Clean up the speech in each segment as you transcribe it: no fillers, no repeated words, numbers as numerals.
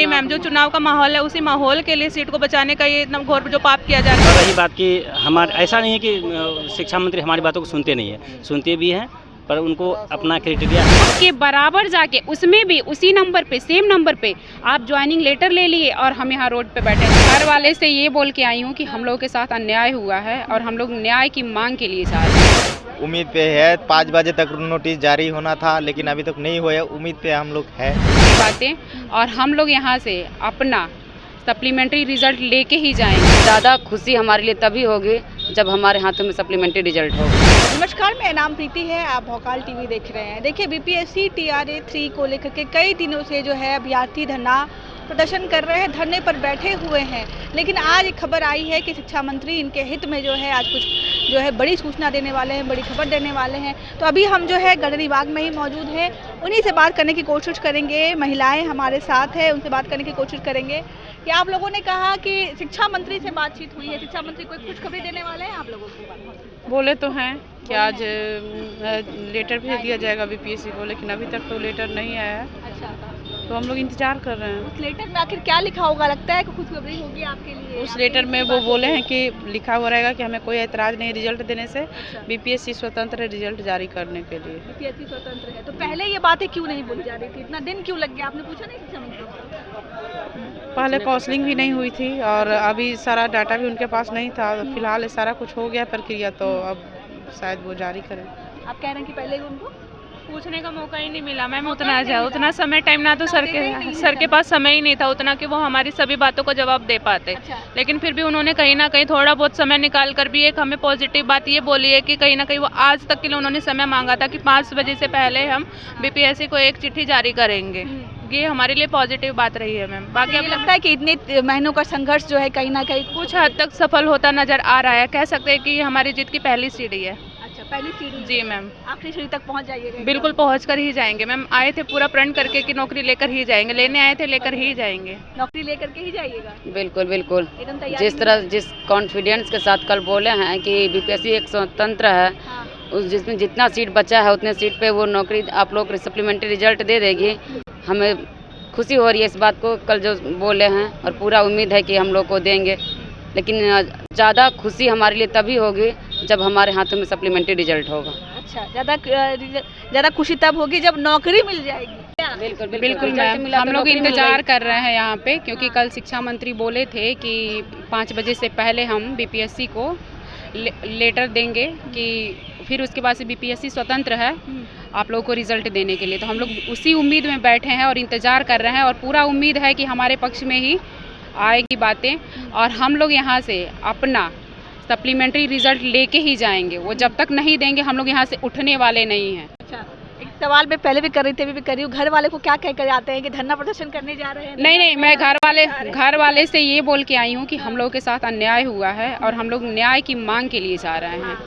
Ma'am, जो चुनाव का माहौल है उसी माहौल के लिए सीट को बचाने का ये इतना घोर जो पाप किया जा रहा है। रही बात की हमारे ऐसा नहीं है कि शिक्षा मंत्री हमारी बातों को सुनते नहीं है, सुनते भी हैं, पर उनको अपना क्राइटेरिया के बराबर जाके उसमें भी उसी नंबर पे, सेम नंबर पे आप ज्वाइनिंग लेटर ले लिए और हम यहाँ रोड पे बैठे हैं। घर वाले से ये बोल के आई हूँ कि हम लोगों के साथ अन्याय हुआ है और हम लोग न्याय की मांग के लिए जा रहे हैं। उम्मीद पे है 5 बजे तक नोटिस जारी होना था, लेकिन अभी तक नहीं हुआ है। उम्मीद पे हम लोग है बातें, और हम लोग यहाँ से अपना सप्लीमेंट्री रिजल्ट लेके ही जाएंगे। ज़्यादा खुशी हमारे लिए तभी होगी जब हमारे हाथों में सप्लीमेंट्री रिजल्ट होगा। नमस्कार, मेरा नाम प्रीति है, आप भोकाल टीवी देख रहे हैं। देखिए, बीपीएससी TRA 3 को लेकर के कई दिनों से जो है अभ्यर्थी धरना प्रदर्शन कर रहे हैं, धरने पर बैठे हुए हैं। लेकिन आज एक खबर आई है कि शिक्षा मंत्री इनके हित में जो है आज कुछ जो है बड़ी सूचना देने वाले हैं, बड़ी खबर देने वाले हैं। तो अभी हम जो है गडरी बाग में ही मौजूद हैं, उन्हीं से बात करने की कोशिश करेंगे। महिलाएं हमारे साथ हैं, उनसे बात करने की कोशिश करेंगे कि आप लोगों ने कहा कि शिक्षा मंत्री से बातचीत हुई है, शिक्षा मंत्री कोई खुशखबरी देने वाले हैं आप लोगों को? बोले तो हैं कि आज लेटर भेज दिया जाएगा बीपीएससी को, लेकिन अभी तक तो लेटर नहीं आया है। अच्छा, तो हम लोग इंतजार कर रहे हैं। उस लेटर में आखिर क्या लिखा होगा? लगता है कि खुशखबरी होगी आपके लिए? उस लेटर में वो बोले हैं कि लिखा हुआ रहेगा कि हमें कोई ऐतराज़ नहीं रिजल्ट देने से, बीपीएससी स्वतंत्र रिजल्ट जारी करने के लिए। बीपीएससी स्वतंत्र है, तो पहले ये बातें क्यों नहीं बोली जा रही थी? इतना दिन क्यों लग गया? आपने पूछा नहीं शिक्षा मंत्री को? पहले काउंसलिंग भी नहीं हुई थी और अभी सारा डाटा भी उनके पास नहीं था। फिलहाल सारा कुछ हो गया प्रक्रिया, तो अब शायद वो जारी करें। आप कह रहे हैं कि पहले उनको पूछने का मौका ही नहीं मिला मैम, उतना समय टाइम ना तो सर के पास समय ही नहीं था उतना कि वो हमारी सभी बातों को जवाब दे पाते। लेकिन फिर भी उन्होंने कहीं ना कहीं थोड़ा बहुत समय निकाल कर भी एक हमें पॉजिटिव बात ये बोली है कि कहीं ना कहीं वो आज तक के लिए उन्होंने समय मांगा था कि 5 बजे से पहले हम बीपीएससी को एक चिट्ठी जारी करेंगे। ये हमारे लिए पॉजिटिव बात रही है मैम। बाकी अब लगता है कि इतने महीनों का संघर्ष जो है कहीं ना कहीं कुछ हद तक सफल होता नजर आ रहा है। कह सकते हैं कि हमारी जीत की पहली सीढ़ी है। अच्छा, पहली सीढ़ी? जी मैम, आखिरी सीढ़ी तक पहुंच जाइएगा? बिल्कुल पहुंच कर ही जाएंगे मैम। आए थे पूरा प्रण करके कि नौकरी लेकर ही जाएंगे, लेने आए थे लेकर ही जाएंगे। नौकरी लेकर के ही जाइएगा? बिल्कुल बिल्कुल, एकदम तैयारी? जिस कॉन्फिडेंस के साथ कल बोले हैं कि बीपीएससी एक स्वतंत्र है, उस जिसमें जितना सीट बचा है उतने सीट पे वो नौकरी आप लोग सप्लीमेंट्री रिजल्ट दे देगी। हमें खुशी हो रही है इस बात को कल जो बोले हैं, और पूरा उम्मीद है कि हम लोग को देंगे। लेकिन ज़्यादा खुशी हमारे लिए तभी होगी जब हमारे हाथों में सप्लीमेंट्री रिजल्ट होगा। अच्छा, ज़्यादा खुशी तब होगी जब नौकरी मिल जाएगी? बिल्कुल मैम, हम लोग इंतजार कर रहे हैं यहाँ पे, क्योंकि कल शिक्षा मंत्री बोले थे कि 5 बजे से पहले हम बीपीएससी को लेटर देंगे कि फिर उसके बाद से बीपीएससी स्वतंत्र है आप लोगों को रिजल्ट देने के लिए। तो हम लोग उसी उम्मीद में बैठे हैं और इंतज़ार कर रहे हैं, और पूरा उम्मीद है कि हमारे पक्ष में ही आएगी बातें, और हम लोग यहाँ से अपना सप्लीमेंट्री रिजल्ट लेके ही जाएंगे। वो जब तक नहीं देंगे हम लोग यहाँ से उठने वाले नहीं हैं। अच्छा, एक सवाल मैं पहले भी कर रही थी, अभी भी कर रही हूँ। घर वाले को क्या कह कर आते हैं कि धरना प्रदर्शन करने जा रहे हैं? नहीं, मैं घर वाले से ये बोल के आई हूँ कि हम लोगों के साथ अन्याय हुआ है और हम लोग न्याय की मांग के लिए जा रहे हैं,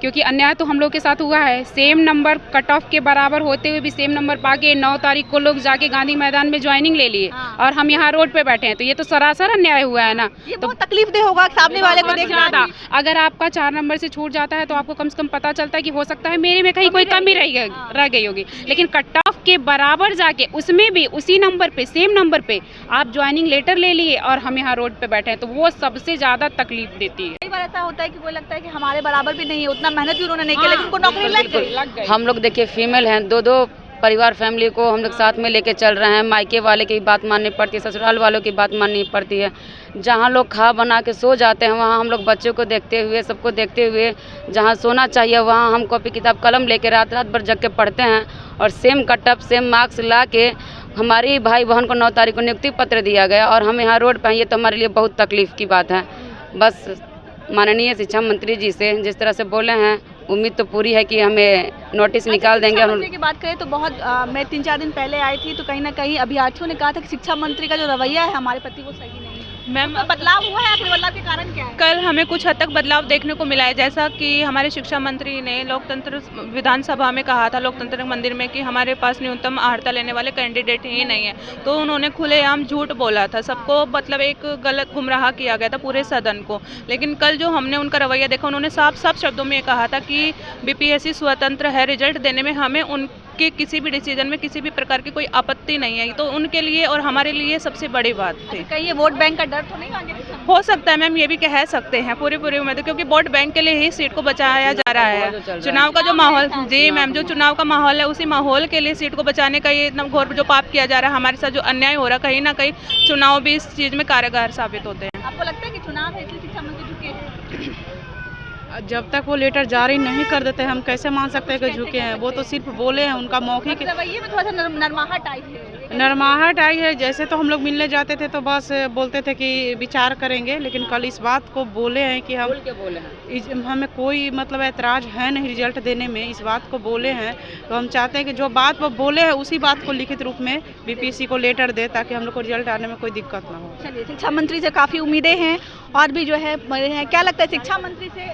क्योंकि अन्याय तो हम लोग के साथ हुआ है। सेम नंबर कट ऑफ के बराबर होते हुए भी सेम नंबर पाके 9 तारीख को लोग जाके गांधी मैदान में ज्वाइनिंग ले लिए और हम यहाँ रोड पे बैठे हैं, तो ये तो सरासर अन्याय हुआ है ना। ये तो तकलीफ दे होगा सामने वाले को देखना। अगर आपका 4 नंबर से छूट जाता है तो आपको कम से कम पता चलता है कि हो सकता है मेरे में कहीं कोई कमी रह गई होगी। लेकिन कट ऑफ के बराबर जाके उसमें भी उसी नंबर पे, सेम नंबर पे आप ज्वाइनिंग लेटर ले लिए और हम यहाँ रोड पे बैठे हैं, तो वो सबसे ज्यादा तकलीफ देती है। कई बार ऐसा होता है कि वो लगता है कि हमारे बराबर भी नहीं है, उतना मेहनत भी उन्होंने नहीं किया, लेकिन उनको नौकरी लग गई। हम लोग देखिए फीमेल हैं, 2 परिवार फैमिली को हम लोग साथ में लेके चल रहे हैं। मायके वाले की बात माननी पड़ती है, ससुराल वालों की बात माननी पड़ती है। जहाँ लोग खा बना के सो जाते हैं वहाँ हम लोग बच्चों को देखते हुए, सबको देखते हुए जहाँ सोना चाहिए वहाँ हम कॉपी किताब कलम लेके रात भर जग के पढ़ते हैं, और सेम कटअप सेम मार्क्स ला के हमारी भाई बहन को 9 तारीख को नियुक्ति पत्र दिया गया और हम यहाँ रोड पर हैं। ये तो हमारे लिए बहुत तकलीफ की बात है। बस माननीय शिक्षा मंत्री जी से जिस तरह से बोले हैं, उम्मीद तो पूरी है कि हमें नोटिस निकाल देंगे। शिक्षा मंत्री की बात करें तो बहुत मैं 3-4 दिन पहले आई थी, तो कहीं ना कहीं अभ्यर्थियों ने कहा था कि शिक्षा मंत्री का जो रवैया है हमारे प्रति वो सही नहीं है। मैम, बदलाव हुआ है, आखिर बदलाव के कारण क्या है? कल हमें कुछ हद तक बदलाव देखने को मिला है, जैसा कि हमारे शिक्षा मंत्री ने लोकतंत्र विधानसभा में कहा था, लोकतंत्र मंदिर में, कि हमारे पास न्यूनतम आहारता लेने वाले कैंडिडेट ही नहीं है। तो उन्होंने खुलेआम झूठ बोला था, सबको मतलब एक गलत गुमराह किया गया था पूरे सदन को। लेकिन कल जो हमने उनका रवैया देखा, उन्होंने साफ साफ शब्दों में कहा था कि बीपीएससी स्वतंत्र है, रिजल्ट देने में हमें के किसी भी डिसीजन में किसी भी प्रकार की कोई आपत्ति नहीं है, तो उनके लिए और हमारे लिए सबसे बड़ी बात थी। कहीं ये वोट बैंक का डर तो नहीं आगे हो सकता है मैम, ये भी कह सकते हैं पूरी उम्मीद, क्योंकि वोट बैंक के लिए ही सीट को बचाया जा रहा है। चुनाव का जो माहौल, जी मैम, जो चुनाव का माहौल है उसी माहौल के लिए सीट को बचाने का ये इतना घोर जो पाप किया जा रहा है, हमारे साथ जो अन्याय हो रहा है, कहीं ना कहीं चुनाव भी इस चीज़ में कारगर साबित होते हैं। आपको लगता है कि चुनाव है इसलिए शिक्षा मंत्री झुके हैं? जब तक वो लेटर जारी नहीं कर देते हम कैसे मान सकते हैं कि झुके हैं। वो तो सिर्फ बोले हैं, उनका मौखिक रवैये में थोड़ा सा नरमाहट आई है। नरमाहट आई है। जैसे तो हम लोग मिलने जाते थे तो बस बोलते थे कि विचार करेंगे, लेकिन कल इस बात को बोले हैं कि हमें कोई मतलब ऐतराज़ है नहीं रिजल्ट देने में, इस बात को बोले हैं। तो हम चाहते हैं कि जो बात वो बोले हैं उसी बात को लिखित रूप में बीपीएससी को लेटर दे, ताकि हम लोग को रिजल्ट आने में कोई दिक्कत ना हो। चलिए, शिक्षा मंत्री से काफ़ी उम्मीदें हैं और भी जो है क्या लगता है शिक्षा मंत्री से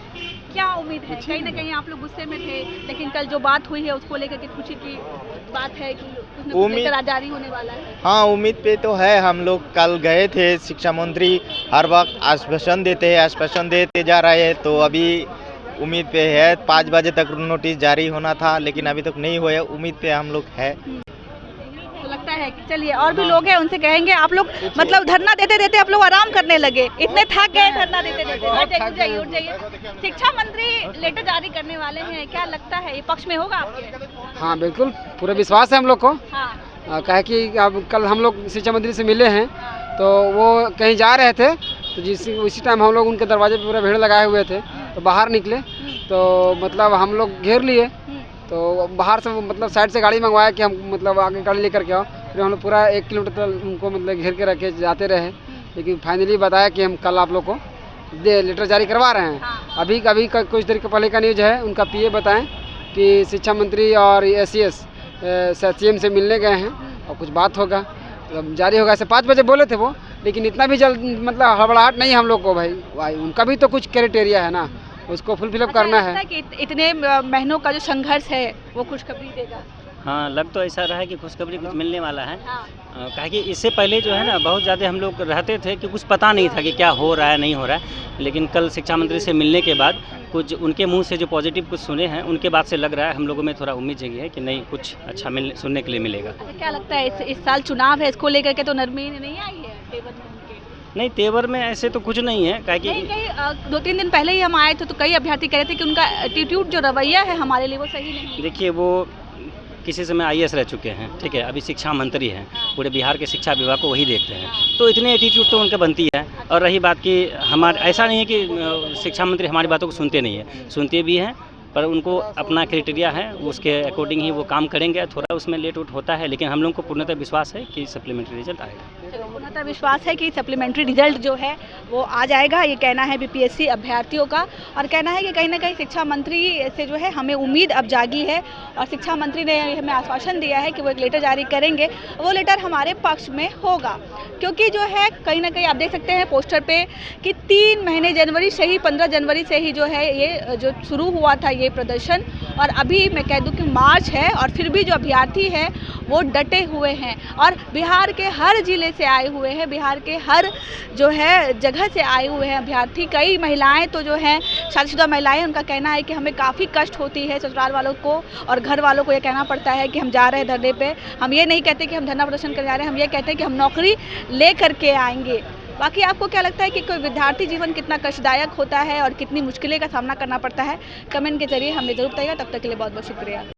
क्या उम्मीद है? कहीं ना कहीं आप लोग गुस्से में थे, लेकिन कल जो बात हुई है उसको लेकर के खुशी की बात है कि उम्मीद जारी होने वाला है। हाँ, उम्मीद पे तो है। हम लोग कल गए थे, शिक्षा मंत्री हर वक्त आश्वासन देते जा रहे हैं, तो अभी उम्मीद पे है 5 बजे तक नोटिस जारी होना था, लेकिन अभी तक नहीं हुआ। उम्मीद पे हम लोग है। तो लगता है कि चलिए और भी लोग हैं, उनसे कहेंगे। आप लोग मतलब धरना देते देते आप लोग आराम करने लगे, इतने थक गए धरना देते देते। उठ जाइए। शिक्षा मंत्री लेटर जारी करने वाले हैं, क्या लगता है ये पक्ष में होगा आपके? हाँ बिल्कुल, पूरा विश्वास है हम लोग को। हाँ। कहे कि अब कल हम लोग शिक्षा मंत्री से मिले हैं, तो वो कहीं जा रहे थे, तो उसी टाइम हम लोग उनके दरवाजे पे पूरा भीड़ लगाए हुए थे, तो बाहर निकले तो मतलब हम लोग घेर लिए, तो बाहर से मतलब साइड से गाड़ी मंगवाया कि हम मतलब आगे गाड़ी लेकर के आओ। फिर हम लोग पूरा 1 किलोमीटर उनको मतलब घेर के रखे जाते रहे, लेकिन फाइनली बताया कि हम कल आप लोग को लेटर जारी करवा रहे हैं। अभी कुछ देर के पहले का न्यूज है, उनका पीए बताएं कि शिक्षा मंत्री और SCS CM से मिलने गए हैं और कुछ बात होगा, तो जारी होगा। ऐसे 5 बजे बोले थे वो, लेकिन इतना भी जल्द मतलब हड़बड़ाहट नहीं हम लोग को भाई उनका भी तो कुछ क्राइटेरिया है ना, उसको फुलफिल करना है। कि इतने महीनों का जो संघर्ष है वो खुशखबरी देगा। हाँ, लग तो ऐसा रहा है कि खुशखबरी कुछ मिलने वाला है। हाँ। कहा कि इससे पहले जो है ना बहुत ज़्यादा हम लोग रहते थे कि कुछ पता नहीं था कि क्या हो रहा है नहीं हो रहा है, लेकिन कल शिक्षा मंत्री से मिलने के बाद कुछ उनके मुंह से जो पॉजिटिव कुछ सुने हैं, उनके बाद से लग रहा है हम लोगों में थोड़ा उम्मीद जगी है कि नहीं कुछ अच्छा सुनने के लिए मिलेगा। अच्छा, क्या लगता है इस साल चुनाव है, इसको लेकर के तो नरमी नहीं आई है तेवर में उनके? नहीं, तेवर में ऐसे तो कुछ नहीं है। कहा कि 2-3 दिन पहले ही हम आए थे तो कई अभ्यर्थी कह रहे थे कि उनका एटीट्यूड जो रवैया है हमारे लिए वो सही नहीं है। देखिए, वो किसी समय IAS रह चुके हैं, ठीक है, अभी शिक्षा मंत्री हैं, पूरे बिहार के शिक्षा विभाग को वही देखते हैं, तो इतने एटीट्यूड तो उनके बनती है। और रही बात कि हमारे ऐसा नहीं है कि शिक्षा मंत्री हमारी बातों को सुनते नहीं है, सुनते भी हैं, पर उनको अपना क्राइटेरिया है, उसके अकॉर्डिंग ही वो काम करेंगे। थोड़ा उसमें लेट उट होता है, लेकिन हम लोग को पूर्णतः विश्वास है कि सप्लीमेंट्री रिजल्ट आएगा। पूर्णतः विश्वास है कि सप्लीमेंट्री रिजल्ट जो है वो आ जाएगा, ये कहना है बीपीएससी अभ्यर्थियों का। और कहना है कि कहीं ना कहीं शिक्षा मंत्री से जो है हमें उम्मीद अब जागी है, और शिक्षा मंत्री ने हमें आश्वासन दिया है कि वो एक लेटर जारी करेंगे, वो लेटर हमारे पक्ष में होगा। क्योंकि जो है कहीं ना कहीं आप देख सकते हैं पोस्टर पे कि 3 महीने जनवरी से ही 15 जनवरी से ही जो है ये जो शुरू हुआ था ये प्रदर्शन, और अभी मैं कह दूं कि मार्च है और फिर भी जो अभ्यर्थी हैं वो डटे हुए हैं और बिहार के हर ज़िले से आए हुए हैं, बिहार के हर जो है जगह से आए हुए हैं अभ्यर्थी। कई महिलाएं तो जो हैं शादीशुदा महिलाएं, उनका कहना है कि हमें काफ़ी कष्ट होती है, ससुराल वालों को और घर वालों को ये कहना पड़ता है कि हम जा रहे हैं धरने पे। हम ये नहीं कहते कि हम धरना प्रदर्शन कर जा रहे हैं, हम ये कहते हैं कि हम नौकरी ले करके आएंगे। बाकी आपको क्या लगता है कि कोई विद्यार्थी जीवन कितना कष्टदायक होता है और कितनी मुश्किलें का सामना करना पड़ता है? कमेंट के जरिए हमें ज़रूर बताइएगा। तब तक के लिए बहुत बहुत शुक्रिया।